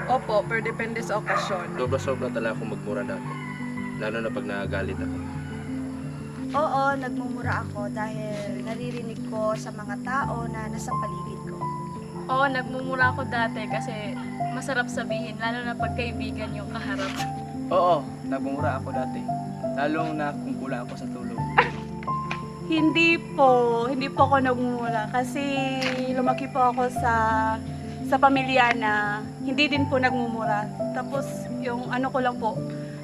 Opo, pero depende sa okasyon. Sobra-sobra talaga akong magmura dati. Lalo na pag nagagalit ako. Oo, nagmumura ako dahil naririnig ko sa mga tao na nasa paligid ko. Oo, nagmumura ako dati kasi masarap sabihin, lalo na pag kaibigan yung kaharap. Oo, nagmumura ako dati. Lalong na kung kulang ako sa tulog. Hindi po ako nagmumura kasi lumaki po ako sa pamilya na hindi din po nagmumura. Tapos yung ano ko lang po,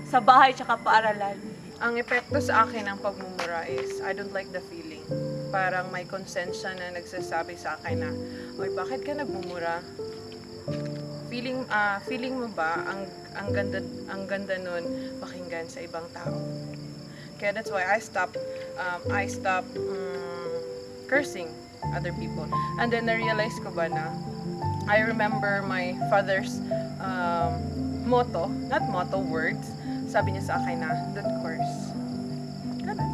sa bahay tsaka paaralan. Ang epekto sa akin ng pagmumura is, I don't like the feeling. Parang may konsensya na nagsasabi sa akin na, oy, bakit ka nagmumura? Feeling mo ba ang ganda nun pakinggan sa ibang tao? Kaya that's why I stop cursing other people. And then na-realize ko ba na I remember my father's motto, not motto, words. Sabi niya sa akin na, don't curse.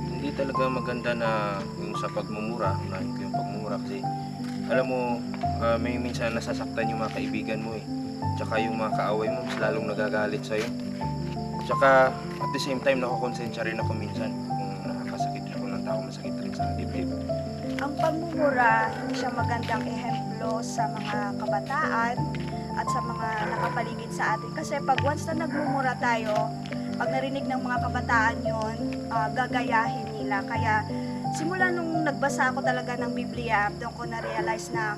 Hindi talaga maganda na yung sa pagmumura, yung pagmumura kasi alam mo, may minsan nasasaktan yung mga kaibigan mo eh. Tsaka yung mga kaaway mo, mas lalong nagagalit sa'yo. Tsaka at the same time, nakakonsensya rin ako minsan kung nakakasakit ako ng tao, masakit rin sa dibdib. Ang pagmumura, hindi siya magandang ehemplo sa mga kabataan at sa mga nakapaligid sa atin. Kasi pag once na nagmumura tayo, pag narinig ng mga kabataan yon, gagayahin nila. Kaya simula nung nagbasa ako talaga ng Biblia, doon ko na-realize na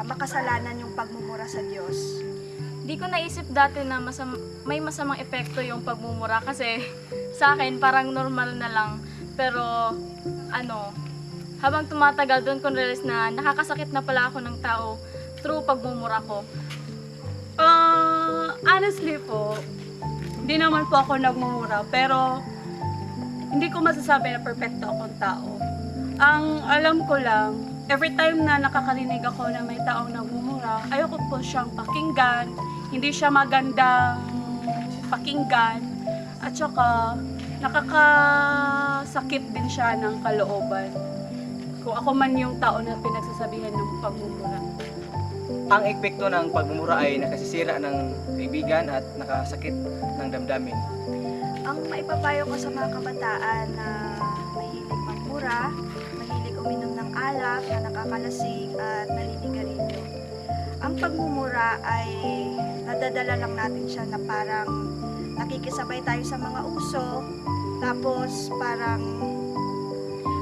makasalanan yung pagmumura sa Diyos. Di ko naisip dati na may masamang epekto yung pagmumura kasi sa akin parang normal na lang. Pero habang tumatagal doon ko realize na nakakasakit na pala ako ng tao through pagmumura ko. Honestly po, hindi naman po ako nagmumura, pero hindi ko masasabi na perfecto akong tao. Ang alam ko lang, every time na nakakarinig ako na may taong nagmumura, ayoko po siyang pakinggan, hindi siya magandang pakinggan, at saka nakakasakit din siya ng kalooban. Kung ako man yung tao na pinagsasabihan ng pagmumura. Ang epekto ng pagmumura ay nakasisira ng kaibigan at nakasakit ng damdamin. Ang maipapayo ko sa mga kabataan na mahilig magmura, mahilig uminom ng alak na nakakalasing at naninigarilyo. Ang pagmumura ay nadadala lang natin siya na parang nakikisabay tayo sa mga uso, tapos parang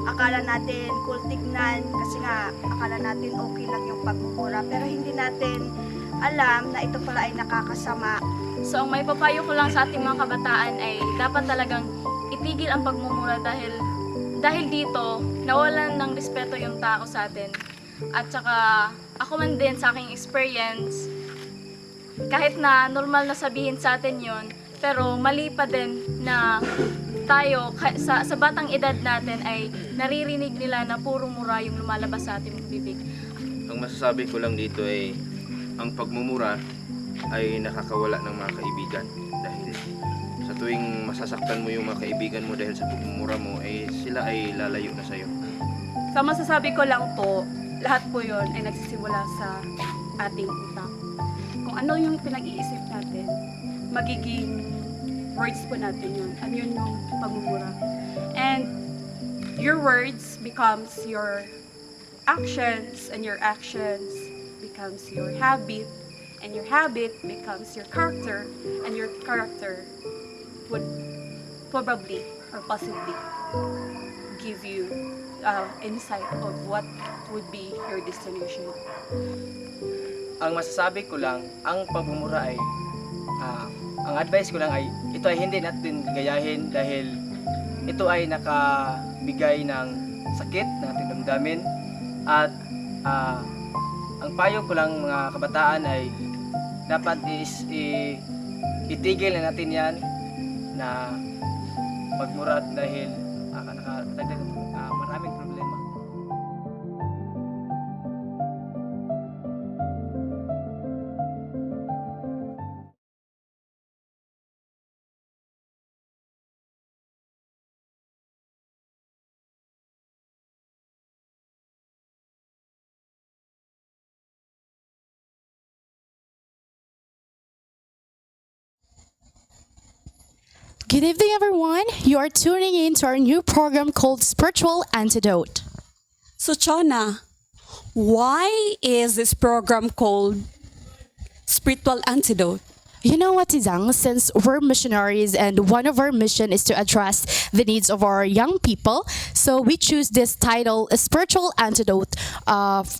akala natin cool tignan kasi nga akala natin okay lang yung pagmumura, pero hindi natin alam na ito pala ay nakakasama. So ang may papayo ko lang sa ating mga kabataan ay dapat talagang itigil ang pagmumura dahil dito nawalan ng respeto yung tao sa atin. At saka ako man din sa aking experience, kahit na normal na sabihin sa atin yon, pero mali pa din na tayo sa batang edad natin ay naririnig nila na puro mura yung lumalabas sa ating bibig. Ang masasabi ko lang dito ay ang pagmumura ay nakakawala ng mga kaibigan dahil sa tuwing masasaktan mo yung mga kaibigan mo dahil sa pagmumura mo ay sila ay lalayo na sa'yo. Sa masasabi ko lang po, lahat po yun ay nagsisimula sa ating utak. Kung ano yung pinag-iisip natin, magiging words po natin yun. At yun yung pagmumura. And your words becomes your actions, and your actions becomes your habit, and your habit becomes your character, and your character would probably or possibly give you insight of what would be your destination. Ang masasabi ko lang, ang pagmumura ay ang advice ko lang ay ito ay hindi natin gayahin dahil ito ay nakabigay ng sakit na ating damdamin at ang payo ko lang mga kabataan ay dapat is itigil na natin yan na magmura dahil maraming problema. Good evening, everyone. You are tuning in to our new program called Spiritual Antidote. So, Chona, why is this program called Spiritual Antidote? You know what, Izang? Since we're missionaries and one of our mission is to address the needs of our young people, so we choose this title, a spiritual antidote,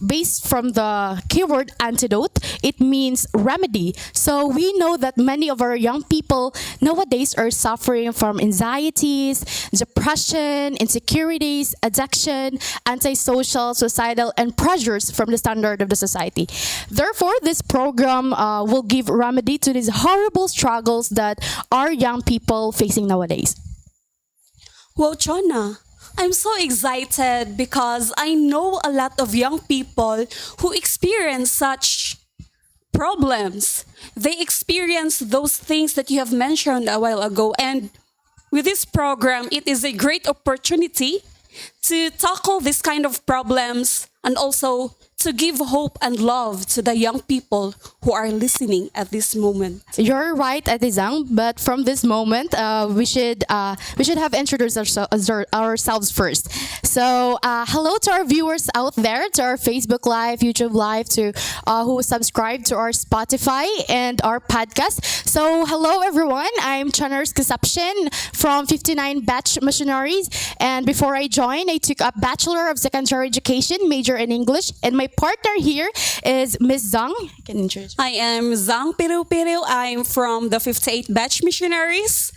based from the keyword antidote. It means remedy. So we know that many of our young people nowadays are suffering from anxieties, depression, insecurities, addiction, antisocial, suicidal, and pressures from the standard of the society. Therefore, this program will give remedy to these horrible struggles that our young people facing nowadays. Well, Chona, I'm so excited because I know a lot of young people who experience such problems. They experience those things that you have mentioned a while ago. And with this program, it is a great opportunity to tackle this kind of problems and also to give hope and love to the young people who are listening at this moment. You're right, Ate Zhang, but from this moment, we should have introduced ourselves first. So, hello to our viewers out there, to our Facebook Live, YouTube Live, to who subscribe to our Spotify and our podcast. So, hello everyone. I'm Chaners Conception from 59 Batch Missionaries, and before I joined, I took a Bachelor of Secondary Education, major in English, and my partner here is Miss Zhang. Can you introduce? I am Zhang Piru Piru. I'm from the 58 Batch Missionaries.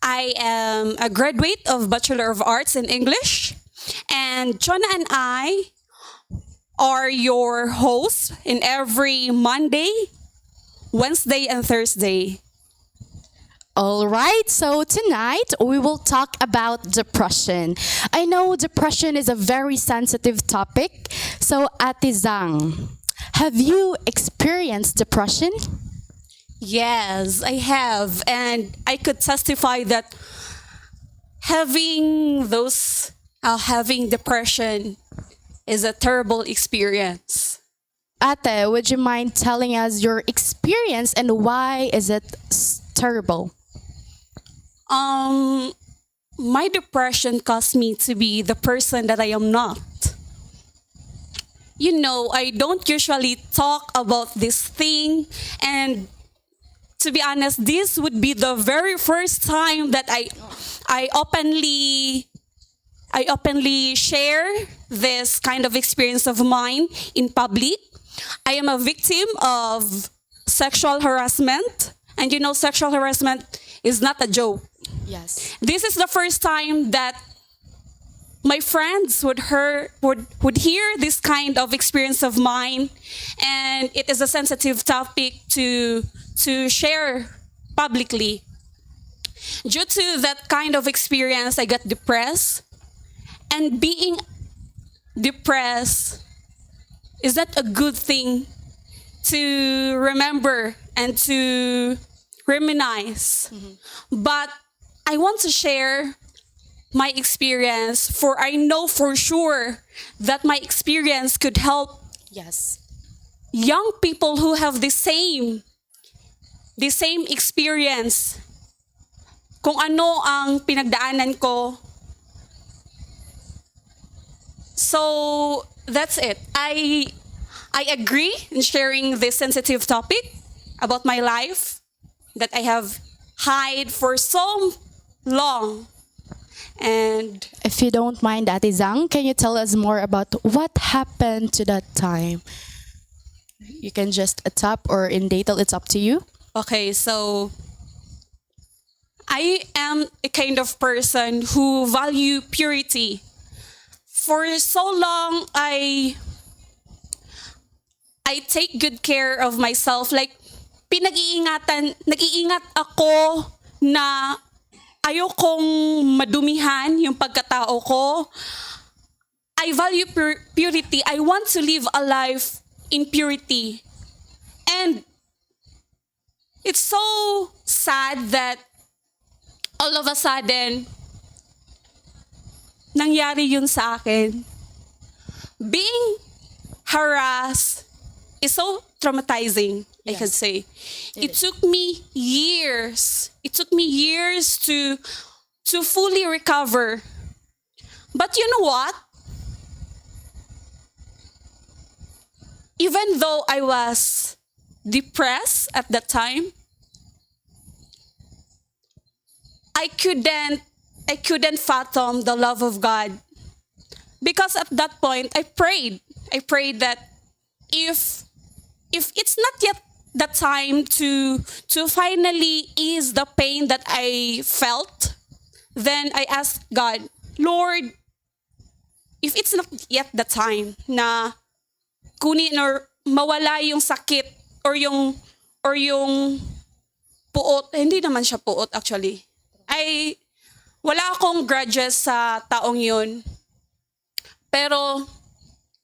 I am a graduate of Bachelor of Arts in English. And Chona and I are your hosts in every Monday, Wednesday, and Thursday. All right, so tonight we will talk about depression. I know depression is a very sensitive topic. So, Ate Zhang, have you experienced depression? Yes, I have. And I could testify that having depression is a terrible experience. Ate, would you mind telling us your experience and why is it terrible? My depression caused me to be the person that I am not. You know, I don't usually talk about this thing, and to be honest, this would be the very first time that I openly share this kind of experience of mine in public. I am a victim of sexual harassment, and you know, sexual harassment is not a joke. Yes. This is the first time that my friends would hear this kind of experience of mine, and it is a sensitive topic to share publicly. Due to that kind of experience, I got depressed, and being depressed is not a good thing to remember and to reminisce. But I want to share my experience, for I know for sure that my experience could help Yes. young people who have the same experience. Kung ano ang pinagdaanan ko. So that's it. I agree in sharing this sensitive topic about my life that I have hide for so long. And If you don't mind, Ate Zhang, can you tell us more about what happened to that time? You can just tap or in detail, it's up to you. okay, so I am a kind of person who value purity. For so long, I take good care of myself. Like, nag-iingat ako na ayokong madumihan yung pagkatao ko. I value purity. I want to live a life in purity. And it's so sad that all of a sudden, nangyari yun sa akin. Being harassed is so traumatizing. I could Yes. say. It It took me years. It took me years to fully recover. But you know what? Even though I was depressed at that time, I couldn't fathom the love of God. Because at that point I prayed. I prayed that if it's not yet the time to finally ease the pain that I felt, then I asked God, Lord, if it's not yet the time na kunin or mawala yung sakit or yung puot, hindi naman siya puot actually. Wala akong grudges sa taong yun. Pero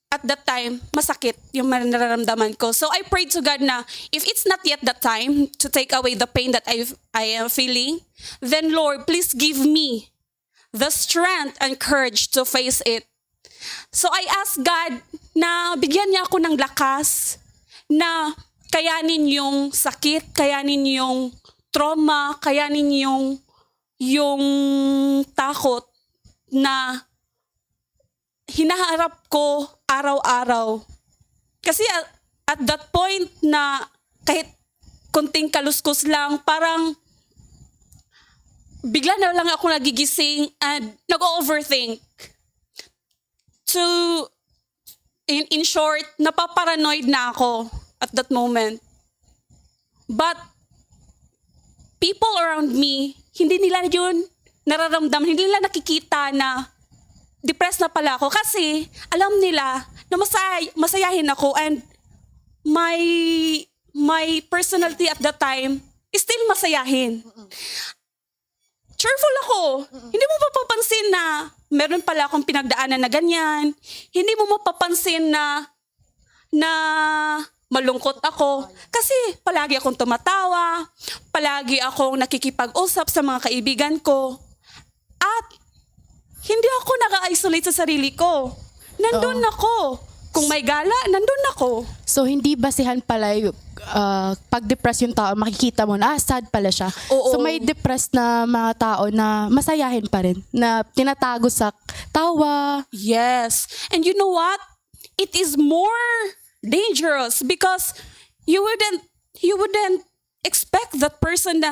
at that time, masakit yung nararamdaman ko. So I prayed to God na if it's not yet the time to take away the pain that I am feeling, then Lord, please give me the strength and courage to face it. So I asked God na bigyan niya ako ng lakas na kayanin yung sakit, kayanin yung trauma, kayanin yung takot na hinaharap ko araw-araw. Kasi at that point na kahit konting kaluskos lang, parang bigla na lang ako nagigising and nag-overthink. In short, napaparanoid na ako at that moment. But people around me, hindi nila yun nararamdaman, hindi nila nakikita na depressed na pala ako kasi alam nila na masayahin ako and my personality at that time is still masayahin. Cheerful ako. Hindi mo mapapansin na meron pala akong pinagdaanan na ganyan. Hindi mo mapapansin na malungkot ako. Kasi palagi akong tumatawa, palagi akong nakikipag-usap sa mga kaibigan ko. At hindi ako naka-isolate sa sarili ko. Nandun ako. Kung may gala, nandun ako. So, hindi basihan pala yung pag-depress yung tao, makikita mo na, sad pala siya. Oo. So, may depressed na mga tao na masayahin pa rin, na tinatago sa tawa. Yes. And you know what? It is more dangerous because you wouldn't expect that person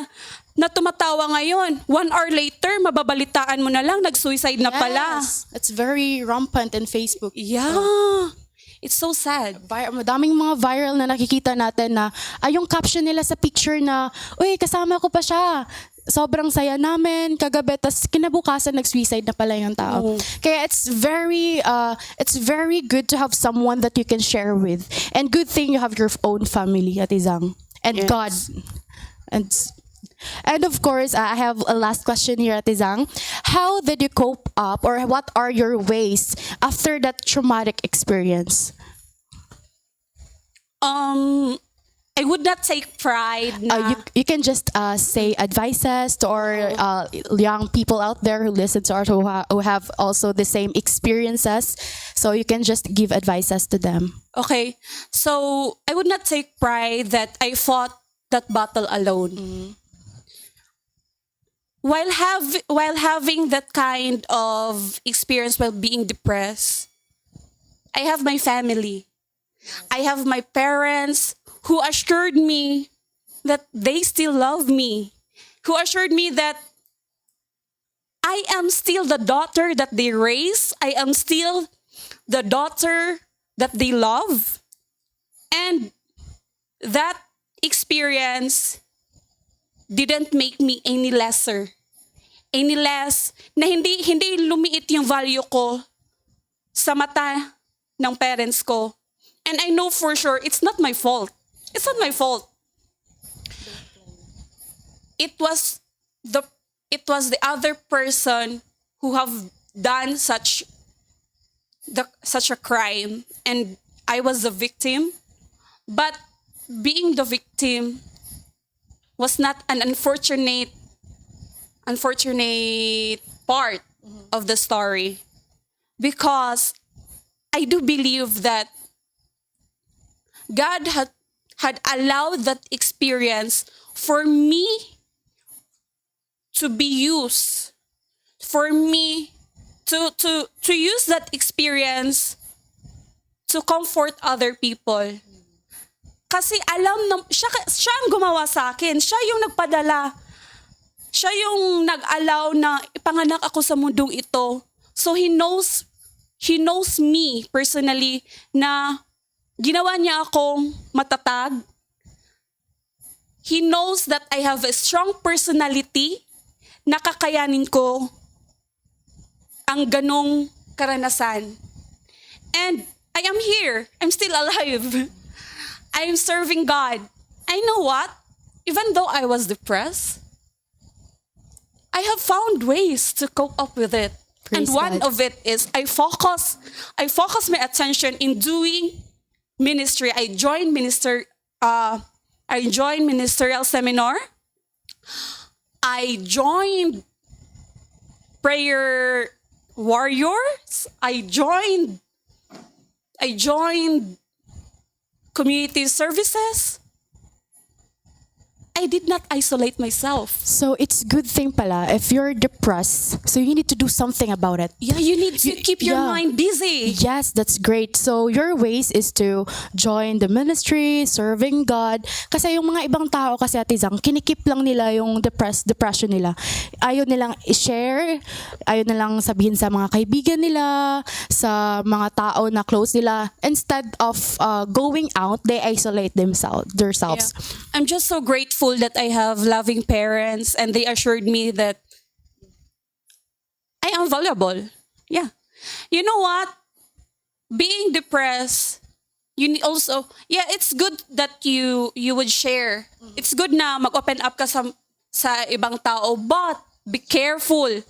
na tumatawa ngayon. 1 hour later, mababalitaan mo na lang, nag-suicide na pala. Yes. It's very rampant in Facebook. Yeah. It's so sad. Madaming mga viral na nakikita natin na yung caption nila sa picture na, uy, kasama ko pa siya. Sobrang saya namin kagabi, tas kinabukasan nag-suicide na pala yung tao. Kaya it's very good to have someone that you can share with. And good thing you have your own family, Ate Zang. And Yes. God. And of course, I have a last question here, Ate Zang. How did you cope up, or what are your ways after that traumatic experience? I would not take pride na You can just say advices to our young people out there who listen to us, who have also the same experiences. So you can just give advices to them. okay. So I would not take pride that I fought that battle alone. While having that kind of experience while being depressed, I have my family. I have my parents who assured me that they still love me, who assured me that I am still the daughter that they raised. I am still the daughter that they love. And that experience didn't make me any less na hindi lumiit yung value ko sa mata ng parents ko. And I know for sure it's not my fault. It's not my fault. It was the other person who have done such a crime, and I was the victim. But being the victim was not an unfortunate part of the story, because I do believe that God had allowed that experience for me to be used, for me to use that experience to comfort other people. Kasi alam na, siya ang gumawa sa akin. Siya yung nagpadala. Siya yung nag-allow na ipanganak ako sa mundong ito. So he knows me personally na ginawa niya akong matatag. He knows that I have a strong personality. Nakakayanin ko ang ganong karanasan. And I am here. I'm still alive. I am serving God. I know what? Even though I was depressed, I have found ways to cope up with it. Praise and one God. of it is I focus my attention in doing ministry. I joined ministerial seminar. I joined prayer warriors. I joined community services. I did not isolate myself. So it's good thing pala if you're depressed. So you need to do something about it. Yeah, you need to keep your yeah. mind busy. Yes, that's great. So your ways is to join the ministry, serving God. Kasi yung mga ibang tao kasi Ate Zang, kinikip lang nila yung depression nila. Ayaw nilang i-share, ayaw nilang sabihin sa mga kaibigan nila, sa mga tao na close nila. Instead of going out, they isolate themselves. Yeah. I'm just so grateful that I have loving parents and they assured me that I am valuable. Yeah. You know what? Being depressed, you need also, yeah, it's good that you would share. It's good na mag-open up ka sa ibang tao, but be careful.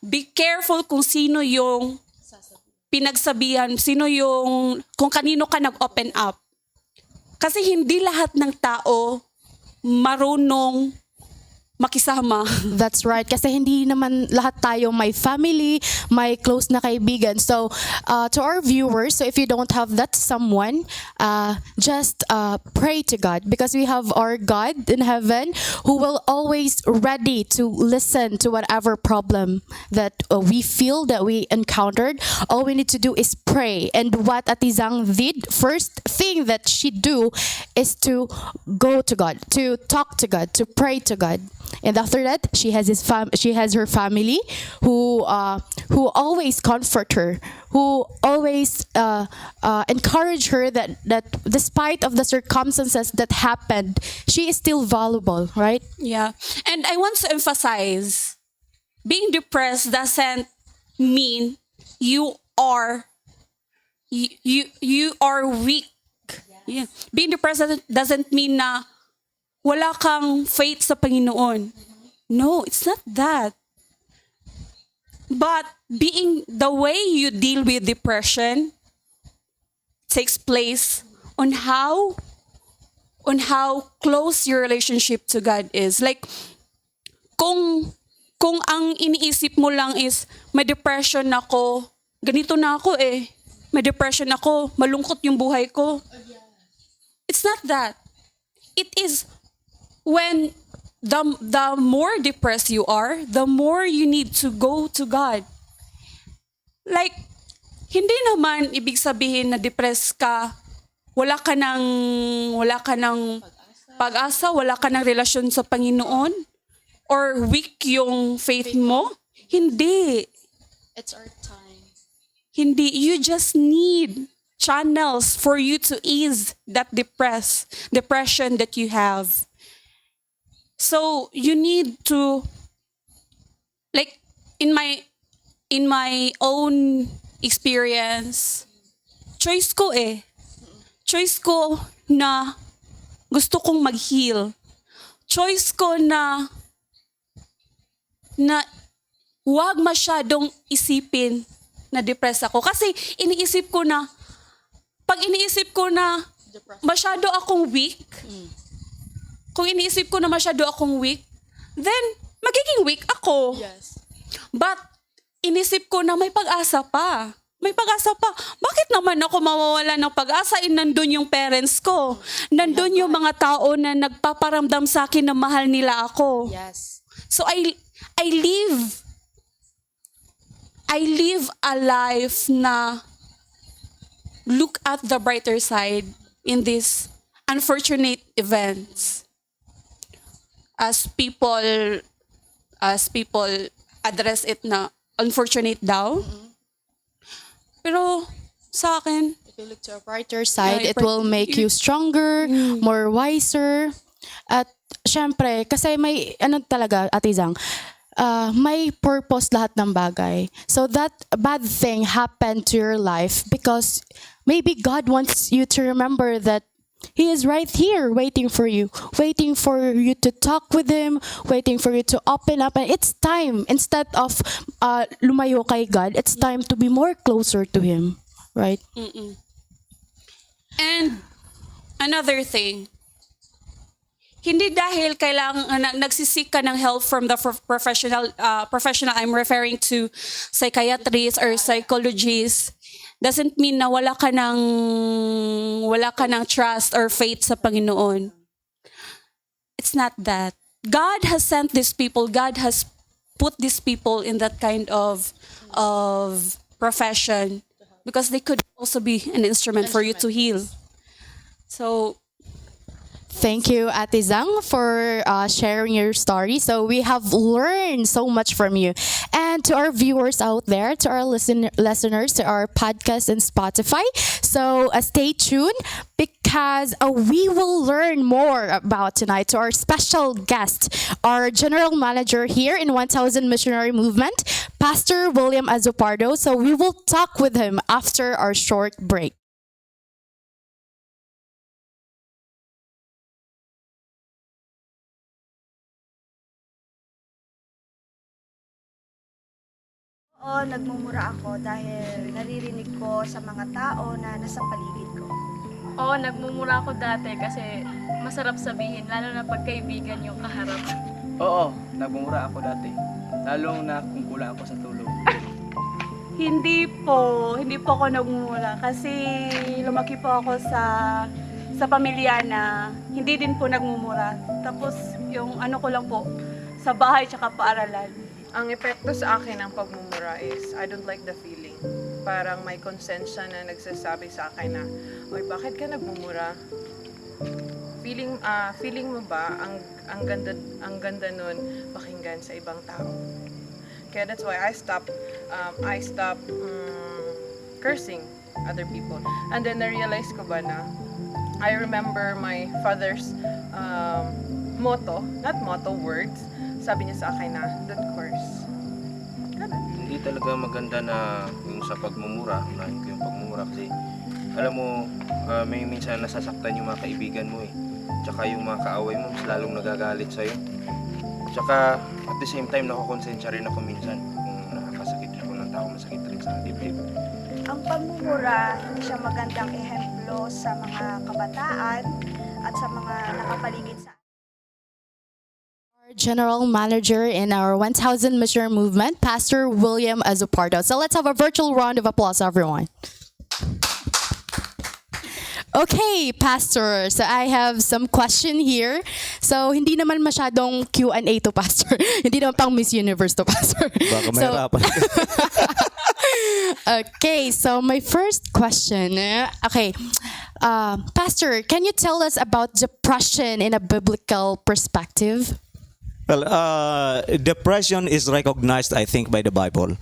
Be careful kung sino yung pinagsabihan, kung kanino ka nag-open up. Kasi hindi lahat ng tao marunong makisama. That's right. Kasi hindi naman lahat tayo may family, may close na kaibigan. So, to our viewers, so if you don't have that someone, just pray to God because we have our God in heaven who will always ready to listen to whatever problem that we feel that we encountered. All we need to do is pray. And what Ate Zang did, first thing that she do is to go to God, to talk to God, to pray to God. And after that, she has her family who always comfort her, who always encourage her that despite of the circumstances that happened, she is still valuable, right? Yeah. And I want to emphasize, being depressed doesn't mean you are weak. Yeah. Being depressed doesn't mean na wala kang faith sa Panginoon. No, it's not that. But the way you deal with depression takes place on how close your relationship to God is. Like, kung ang iniisip mo lang is, may depression ako, ganito na ako eh. May depression ako, malungkot yung buhay ko. It's not that. It is when the more depressed you are, the more you need to go to God. Like, hindi naman ibig sabihin na depressed ka, wala ka ng pag-asa, wala ka ng relasyon sa Panginoon, or weak yung faith mo. Hindi. It's our time. Hindi. You just need channels for you to ease that depression that you have. So you need to, like, in my own experience, choice ko na gusto kong mag-heal. Choice ko na huwag masyadong isipin na depressed ako. Kasi pag iniisip ko na masyado akong weak, kung iniisip ko na masyado akong weak, then magiging weak ako. Yes. But inisip ko na may pag-asa pa. may pag-asa pa. Bakit naman ako mawawala ng pag-asa? Nandun yung parents ko. Nandun yung mga tao na nagpaparamdam sa akin na mahal nila ako. Yes. So I live a life na look at the brighter side in these unfortunate events. As people address it na unfortunate daw. Pero sa akin, If you look to a brighter side, Yeah, it will make you stronger, more wiser. At syempre, kasi may, ano talaga, Ate Zang, may purpose lahat ng bagay. So that bad thing happened to your life because maybe God wants you to remember that He is right here waiting for you to talk with Him, waiting for you to open up. And it's time, instead of lumayo kay God, it's time to be more closer to Him. Right? and another thing, hindi dahil kailangan nagsisik ka ng help from the professional, I'm referring to psychiatrists or psychologists, doesn't mean na wala ka ng trust or faith sa Panginoon. It's not that. God has sent these people. God has put these people in that kind of profession because they could also be an instrument for you to heal. So, Thank you, Ate Zang, for sharing your story. So we have learned so much from you. And to our viewers out there, to our listeners, to our podcast and Spotify. So stay tuned because we will learn more about tonight to our special guest, our general manager here in 1000 Missionary Movement, Pastor William Azupardo. So we will talk with him after our short break. Oo, nagmumura ako dahil naririnig ko sa mga tao na nasa paligid ko. Oo, nagmumura ako dati kasi masarap sabihin, lalo na pagkaibigan yung kaharap. Oo, nagmumura ako dati. Lalong na kung kulang ako sa tulog. hindi po ako nagmumura kasi lumaki po ako sa pamilya na hindi din po nagmumura. Tapos yung ano ko lang po, sa bahay tsaka paaralan. Ang epekto sa akin ng pagmumura is, I don't like the feeling. Parang may konsensya na nagsasabi sa akin na, oy, bakit ka nagmumura? Feeling mo ba ang ganda nun pakinggan sa ibang tao? Kaya that's why I stopped cursing other people. And then na-realize ko ba na I remember my father's words. Sabi niya sa akin na, don't curse. Hindi talaga maganda na yung sa pagmumura, unahin ko yung pagmumura kasi alam mo, may minsan nasasaktan yung mga kaibigan mo eh. Tsaka yung mga kaaway mo, mas lalong nagagalit sa'yo. Tsaka at the same time, nakakonsensya rin ako minsan kung nakakasakit ako ng tao, masakit rin sa dibdib. Ang pagmumura, hindi siya magandang ehemplo sa mga kabataan at sa mga nakapaligid sa Our General Manager in our 1000 Missionary Movement, Pastor William Azupardo. So let's have a virtual round of applause, everyone. Okay, Pastor. So I have some question here. So hindi naman masyadong Q&A to, Pastor. Hindi naman pang Miss Universe to, Pastor. Baka mahirapan. Okay, so my first question. Pastor, can you tell us about depression in a biblical perspective? Well, depression is recognized, I think, by the Bible.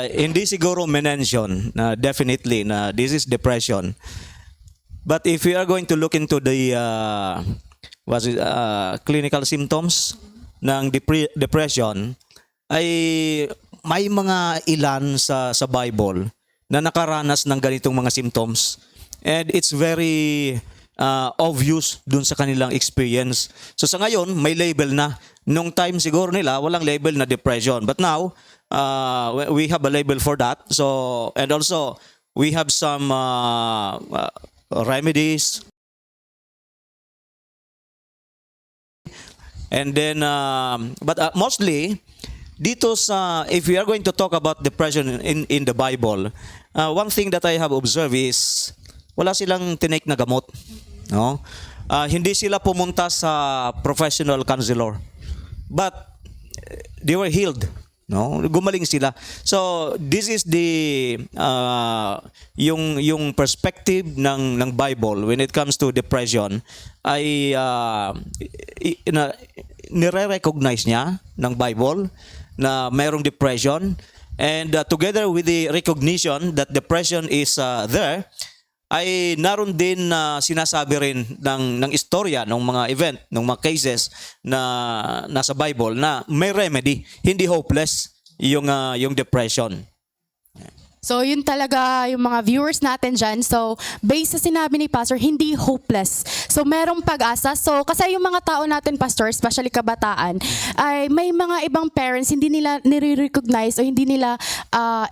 Hindi siguro mention definitely na this is depression. But if we are going to look into the clinical symptoms ng depression, ay may mga ilan sa Bible na nakaranas ng ganitong mga symptoms. And it's very obvious dun sa kanilang experience. So sa ngayon, may label na. Nung time siguro nila, walang label na depression. But now, we have a label for that. So, and also, we have some remedies. And then, but mostly, dito sa, if we are going to talk about depression in the Bible, one thing that I have observed is wala silang tinake na gamot. No? Hindi sila pumunta sa professional counselor. But they were healed. No, gumaling sila. So this is the yung perspective ng Bible when it comes to depression ay nire-recognize niya ng Bible na mayroong depression, and together with the recognition that depression is there, ay naroon din na sinasabi rin ng istorya ng mga event, ng mga cases na nasa Bible na may remedy, hindi hopeless yung depression. So, yun talaga yung mga viewers natin dyan. So, based sa sinabi ni Pastor, hindi hopeless. So, merong pag-asa. So, kasi yung mga tao natin, Pastor, especially kabataan, ay may mga ibang parents, hindi nila nire-recognize o hindi nila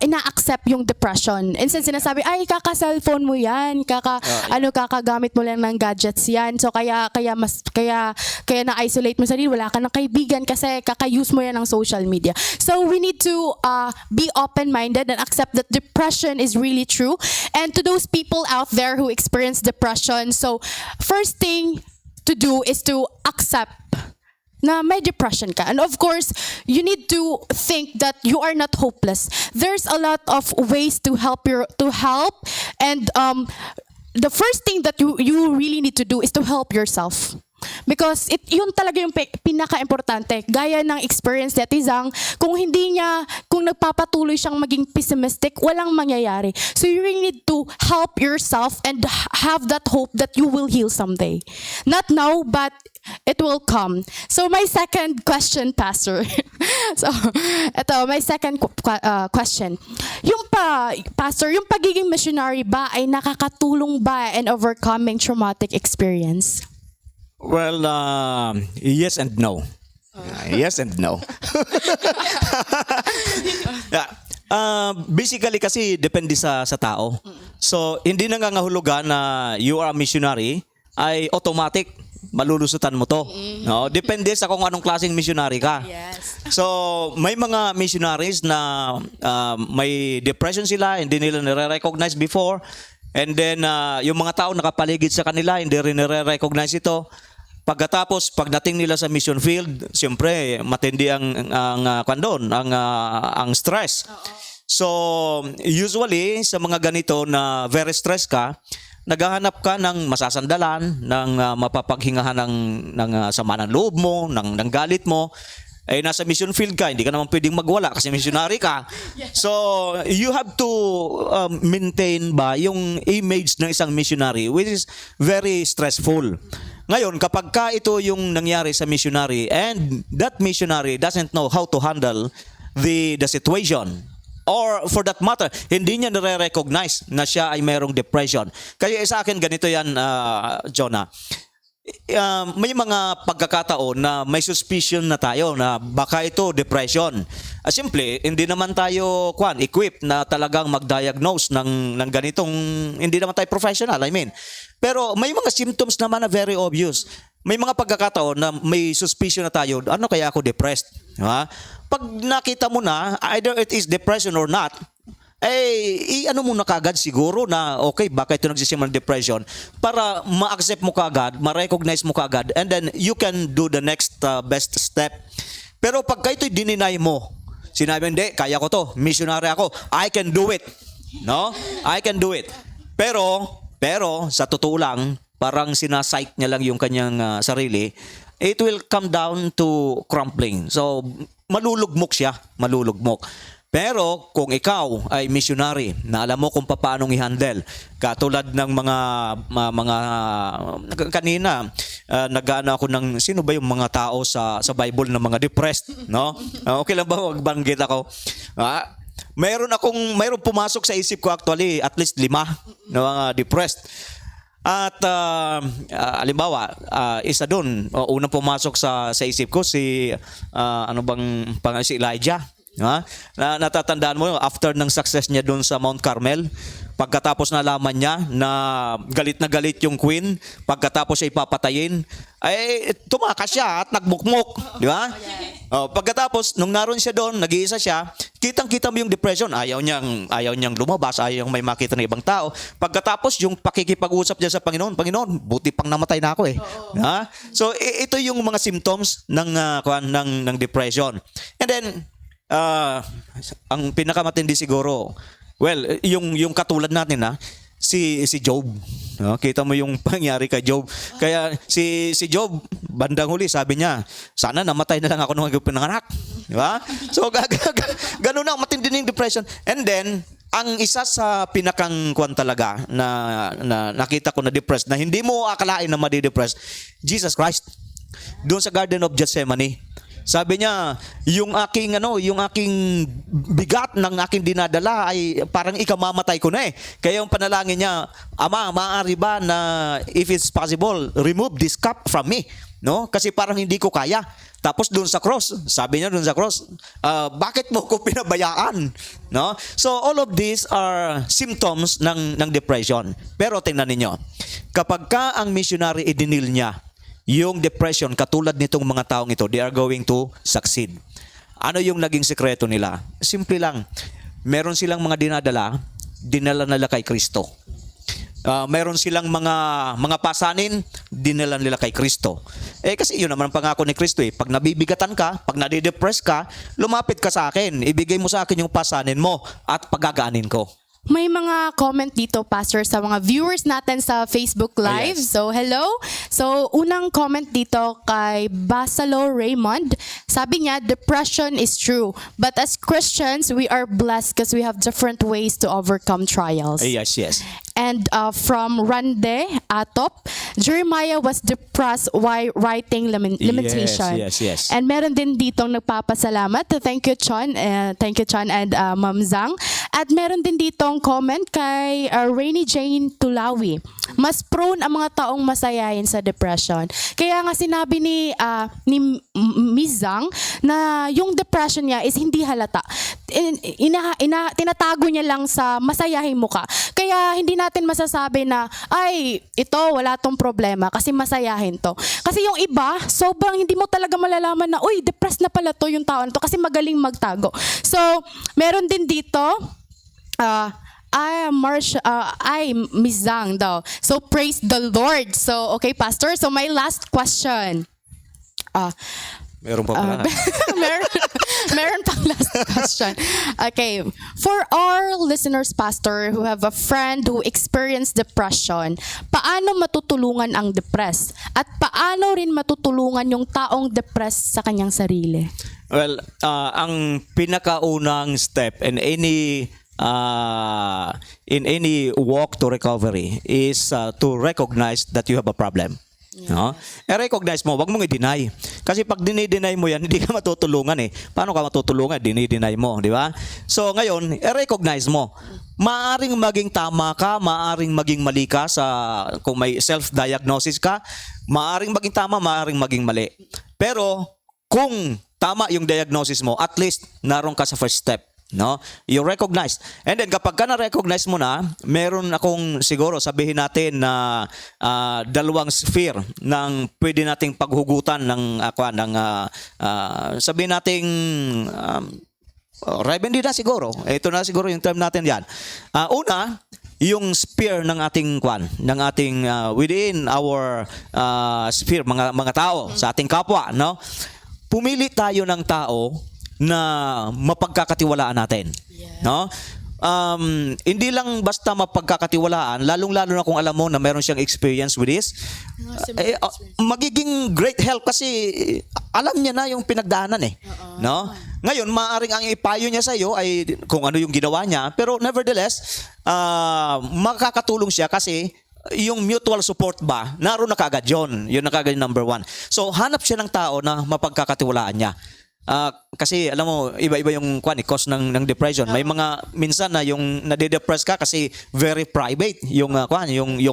ina-accept yung depression. Instead, sinasabi, ay, kaka-cellphone mo yan, kakagamit mo lang ng gadgets yan. So, kaya na-isolate mo sarili, wala ka ng kaibigan kasi kaka-use mo yan ng social media. So, we need to be open-minded and accept that depression is really true. And to those people out there who experience depression, so first thing to do is to accept na may depression ka. And of course, you need to think that you are not hopeless. There's a lot of ways to help and the first thing that you really need to do is to help yourself. Because yun talaga yung pinaka-importante. Gaya ng experience ni Tizang, kung nagpapatuloy siyang maging pessimistic, walang mangyayari. So you really need to help yourself and have that hope that you will heal someday. Not now, but it will come. So my second question, Pastor. So, my second question. Pastor, yung pagiging missionary ba ay nakakatulong ba in overcoming traumatic experience? Well, yes and no. Yes and no. Yeah. Basically kasi depende sa tao. So, hindi nangangahulugan na you are a missionary ay automatic malulusutan mo to. No, depende sa kung anong klaseng missionary ka. Yes. So, may mga missionaries na may depression sila, hindi nila nire-recognize before. And then, yung mga tao nakapaligid sa kanila, hindi rin nire-recognize ito. Pagkatapos, pagdating nila sa mission field, siyempre, matindi ang stress. So, usually, sa mga ganito na very stress ka, naghahanap ka ng masasandalan, ng mapapaghingahan ng sama ng loob mo, ng galit mo. Eh, nasa mission field ka, hindi ka naman pwedeng magwala kasi missionary ka. So, you have to maintain ba yung image ng isang missionary, which is very stressful. Ngayon, kapag ka ito yung nangyari sa missionary and that missionary doesn't know how to handle the situation, or for that matter, hindi niya nare-recognize na siya ay mayroong depression. Kaya sa akin ganito yan, Jonah. May mga pagkakataon na may suspicion na tayo na baka ito depression. Simple, hindi naman tayo equipped na talagang mag-diagnose ng ganitong, hindi naman tayo professional, I mean. Pero may mga symptoms naman na very obvious. May mga pagkakataon na may suspicion na tayo, ano kaya ako depressed? Ha? Pag nakita mo na, either it is depression or not, ano mo na kagad siguro na okay, baka ito nagsisimula ng depression para ma-accept mo kagad, ma-recognize mo kagad, and then you can do the next best step. Pero pagka ito'y dininay mo, sinabi, hindi, kaya ko to, missionary ako, I can do it. No? I can do it. Pero sa totoo lang, parang sinasike niya lang yung kanyang sarili, it will come down to crumbling. So, malulugmok siya, malulugmok. Pero kung ikaw ay missionary na alam mo kung paano i-handle, katulad ng mga kanina, nag-ano ako ng sino ba yung mga tao sa Bible na mga depressed, no? Okay lang ba magbanggit ako? Mayroon pumasok sa isip ko actually at least 5 na mga depressed. At halimbawa, isa doon, unang pumasok sa isip ko si si Elijah. Natatandaan mo after ng success niya doon sa Mount Carmel, pagkatapos nalaman niya na galit yung queen, pagkatapos siya ipapatayin, ay tumakas siya at nagbukmok, di ba? Oh, pagkatapos, nung naroon siya doon, nag-iisa siya, kitang-kita mo yung depression. Ayaw niyang lumabas, ayaw niyang may makita ng ibang tao. Pagkatapos, yung pakikipag-usap niya sa Panginoon, Panginoon, buti pang namatay na ako eh. Ha? So, ito yung mga symptoms ng depression. And then, ang pinakamatindi siguro, well, yung katulad natin si Job. No, kita mo yung pangyari kay Job. Kaya si Job, bandang huli, sabi niya, sana namatay na lang ako nung pinanganak. Di ba? So, ganun na, matindi na yung depression. And then, ang isa sa pinakang kwan talaga na nakita ko na depressed, na hindi mo akalain na madi-depress, Jesus Christ. Doon sa Garden of Gethsemane. Sabi niya, yung aking bigat ng aking dinadala ay parang ikamamatay ko na eh. Kaya yung panalangin niya, Ama, maaari ba na if it's possible, remove this cup from me? No? Kasi parang hindi ko kaya. Tapos doon sa cross, sabi niya doon sa cross, bakit mo ko pinabayaan? No? So all of these are symptoms ng depression. Pero tingnan niyo, kapag ka ang missionary idinil niya yung depression, katulad nitong mga taong ito, they are going to succeed. Ano yung naging sekreto nila? Simple lang. Meron silang mga dinala nila kay Kristo. Meron silang mga pasanin, dinala nila kay Kristo. Kasi yun naman ang pangako ni Kristo eh. Pag nabibigatan ka, pag nadidepress ka, lumapit ka sa akin. Ibigay mo sa akin yung pasanin mo at pagagaanin ko. May mga comment dito, Pastor, sa mga viewers natin sa Facebook Live. Yes. So, hello. So, unang comment dito kay Basalo Raymond. Sabi niya, depression is true. But as Christians, we are blessed because we have different ways to overcome trials. Yes. And from Rande Atop, Jeremiah was depressed while writing Lamentation. Yes. And meron din ditong nagpapasalamat. Thank you, Chon. Thank you, Chon and Ma'am Zang. At meron din ditong comment kay Rainy Jane Tulawi. Mas prone ang mga taong masayahin sa depression. Kaya nga sinabi ni Miss Zang na yung depression niya is hindi halata. Tinatago niya lang sa masayahin mo ka. Kaya hindi natin masasabi na, ay, ito, wala tong problema kasi masayahin to. Kasi yung iba, sobrang hindi mo talaga malalaman na, uy, depressed na pala to yung tao na to kasi magaling magtago. So, meron din dito, Miss Zhang daw. So, praise the Lord. So, okay, Pastor. So, my last question. Meron pa pala. Meron pang last question. Okay. For our listeners, Pastor, who have a friend who experienced depression, paano matutulungan ang depressed? At paano rin matutulungan yung taong depressed sa kanyang sarili? Well, ang pinakaunang step in any walk to recovery is to recognize that you have a problem. No? I-recognize mo, wag mong i-deny. Kasi pag dinideny mo yan, hindi ka matutulungan eh. Paano ka matutulungan? Dinideny mo, di ba? So ngayon, i-recognize mo. Maaring maging tama ka, maaring maging mali ka kung may self-diagnosis ka, maaring maging tama, maaring maging mali. Pero kung tama yung diagnosis mo, at least naroon ka sa first step. No? You recognize. And then kapag ka na-recognize mo na, meron akong siguro sabihin natin na dalawang sphere ng pwede nating paghugutan ng sabihin nating remedy na siguro. Ito na siguro yung term natin yan. Una, yung sphere ng ating within our sphere, mga tao, sa ating kapwa, no? Pumili tayo ng tao na mapagkakatiwalaan natin. No? Hindi lang basta mapagkakatiwalaan, lalong-lalo na kung alam mo na meron siyang experience with this, magiging great help kasi alam niya na yung pinagdaanan eh. No? Ngayon, maaaring ang ipayo niya sa iyo ay kung ano yung ginawa niya, pero nevertheless, makakatulong siya kasi yung mutual support ba, naroon na kaagad yun. Yun na kaagad yung number one. So, hanap siya ng tao na mapagkakatiwalaan niya. Kasi alam mo, iba-iba yung cause ng depression. May mga minsan na yung nade-depress ka kasi very private yung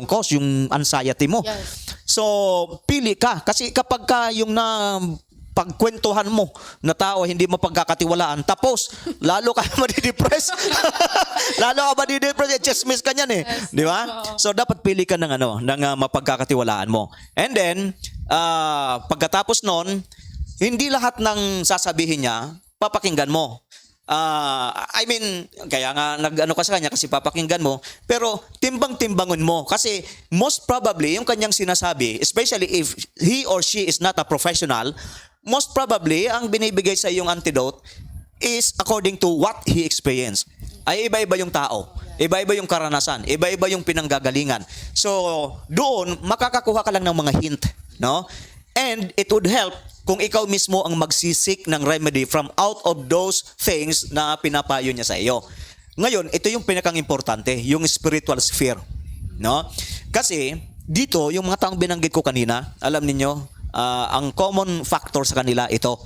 cause, yung anxiety mo. Yes. So, pili ka kasi kapag ka yung pagkwentuhan mo na tao hindi mo pagkakatiwalaan, tapos lalo ka madidepress. Lalo ka madidepress, chismis ka niyan eh. Di ba? So dapat pili ka ng mapagkakatiwalaan mo. And then pagkatapos noon, hindi lahat ng sasabihin niya, papakinggan mo. I mean, kaya nga nag-ano ka sa kanya kasi papakinggan mo, pero timbang-timbangon mo. Kasi most probably, yung kanyang sinasabi, especially if he or she is not a professional, most probably, ang binibigay sa iyong antidote is according to what he experienced. Ay iba-iba yung tao. Iba-iba yung karanasan, iba-iba yung pinanggagalingan. So, doon makakakuha ka lang ng mga hint, no? And it would help kung ikaw mismo ang magsisik ng remedy from out of those things na pinapayo niya sa iyo. Ngayon, ito yung pinakang-importante, yung spiritual sphere, no? Kasi dito, yung mga taong binanggit ko kanina, alam niyo, ang common factor sa kanila ito.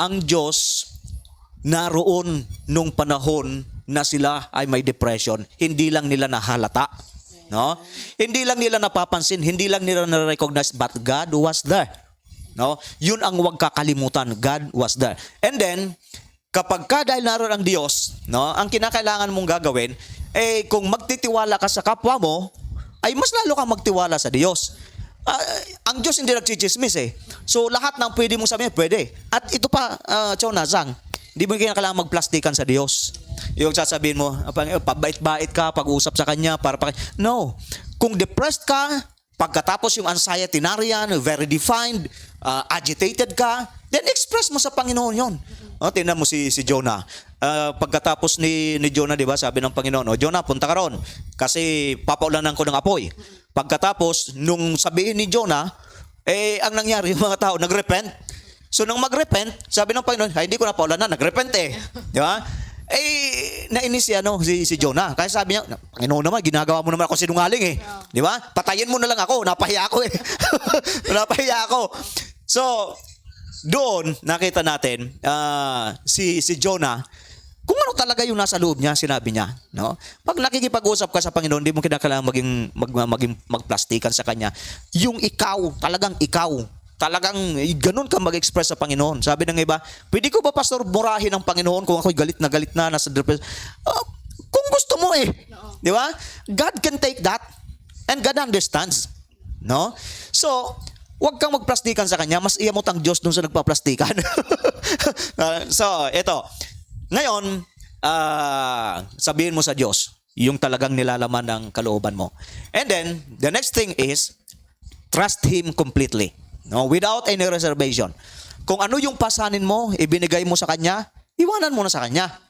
Ang Diyos naroon nung panahon na sila ay may depression, hindi lang nila nahalata, no? Hindi lang nila napapansin, hindi lang nila na-recognize, but God was there, no? Yun ang huwag kakalimutan, God was there. And then kapag ka dahil naroon ang Diyos, no, ang kinakailangan mong gagawin kung magtitiwala ka sa kapwa mo, ay mas lalo kang magtiwala sa Diyos. Ang Diyos hindi nagchichismis So lahat ng pwede mong sabihin, pwede. At ito pa, Chonazang, hindi mo kailangan magplastikan sa Diyos. Yung sasabihin mo, pabait-bait ka, pag-usap sa Kanya, No. Kung depressed ka, pagkatapos yung anxiety nariyan, very defined, agitated ka, then express mo sa Panginoon yon. Tingnan mo si Jonah. Pagkatapos ni Jonah, di ba, sabi ng Panginoon, Jonah, punta ka ron kasi papaulanan ko ng apoy. Pagkatapos, nung sabihin ni Jonah, ang nangyari, yung mga tao, nagrepent. So, nung magrepent, sabi ng Panginoon, hindi ko na paulanan, nagrepent Di ba? Nainis si Jonah. Kaya sabi niya, Panginoon naman, ginagawa mo naman ako sinungaling Di ba? Patayin mo na lang ako, napahiya ako Napahiya ako. So, doon, nakita natin, si Jonah, kung ano talaga yung nasa loob niya, sinabi niya, no? Pag nakikipag-usap ka sa Panginoon, hindi mo kinakailangan magplastikan sa Kanya. Yung ikaw, talagang ganun ka mag-express sa Panginoon. Sabi ng iba, pwede ko ba, Pastor, murahin ang Panginoon kung ako'y galit na, nasa depression? Kung gusto mo Di ba? God can take that. And God understands. No? So, huwag kang magplastikan sa Kanya. Mas iyamot ang Diyos dun sa nagpaplastikan. So, ito. Ngayon, sabihin mo sa Diyos yung talagang nilalaman ng kalooban mo. And then, the next thing is, trust Him completely. No, without any reservation. Kung ano yung pasanin mo, ibinigay mo sa Kanya, iwanan mo na sa Kanya.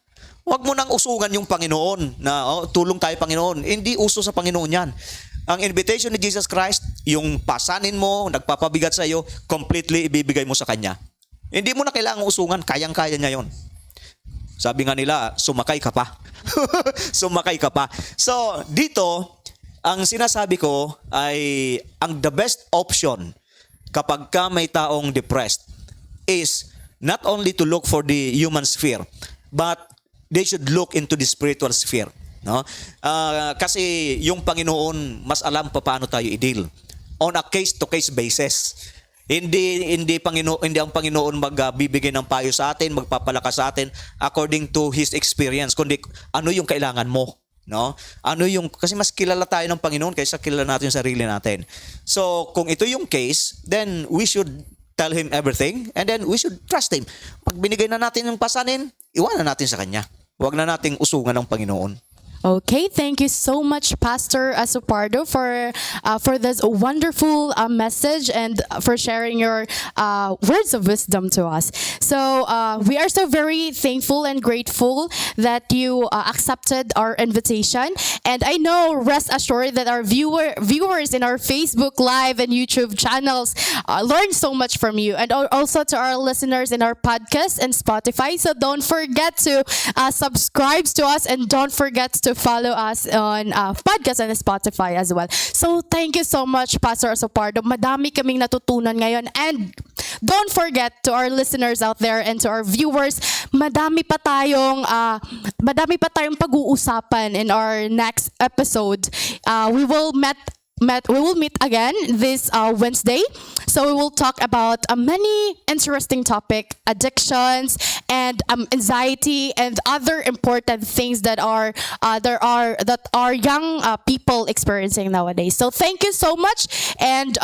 Huwag mo nang usungan yung Panginoon na tulong tayo Panginoon. Hindi uso sa Panginoon yan. Ang invitation ni Jesus Christ, yung pasanin mo, nagpapabigat sa iyo, completely ibibigay mo sa Kanya. Hindi mo na kailangang usungan, kayang-kaya niya yon. Sabi nga nila, sumakay ka pa. Sumakay ka pa. So, dito, ang sinasabi ko ay ang the best option kapag ka may taong depressed is not only to look for the human sphere, but they should look into the spiritual sphere. No? Kasi yung Panginoon, mas alam pa paano tayo i-deal. On a case-to-case basis. Hindi ang Panginoon magbibigay ng payo sa atin, magpapalakas sa atin according to His experience, kundi ano yung kailangan mo. No? Kasi mas kilala tayo ng Panginoon kaysa kilala natin yung sarili natin. So, kung ito yung case, then we should tell Him everything and then we should trust Him. Pag binigay na natin yung pasanin, iwanan natin sa Kanya. Huwag na nating usungan ng Panginoon. Okay, thank you so much, Pastor Asupardo, for this wonderful message and for sharing your words of wisdom to us. So we are so very thankful and grateful that you accepted our invitation. And I know, rest assured, that our viewers in our Facebook Live and YouTube channels learned so much from you, and also to our listeners in our podcast and Spotify. So don't forget to subscribe to us, and don't forget to follow us on podcast and Spotify as well. So thank you so much, Pastor Asopardo. Madami kaming natutunan ngayon. And don't forget, to our listeners out there and to our viewers, madami pa tayong pag-uusapan in our next episode. We will meet again this Wednesday. So we will talk about many interesting topic, addictions, and anxiety and other important things that are young people experiencing nowadays. So thank you so much, and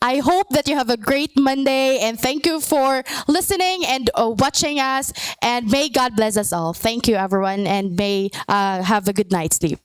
I hope that you have a great Monday, and thank you for listening and watching us, and may God bless us all. Thank you, everyone, and may have a good night's sleep.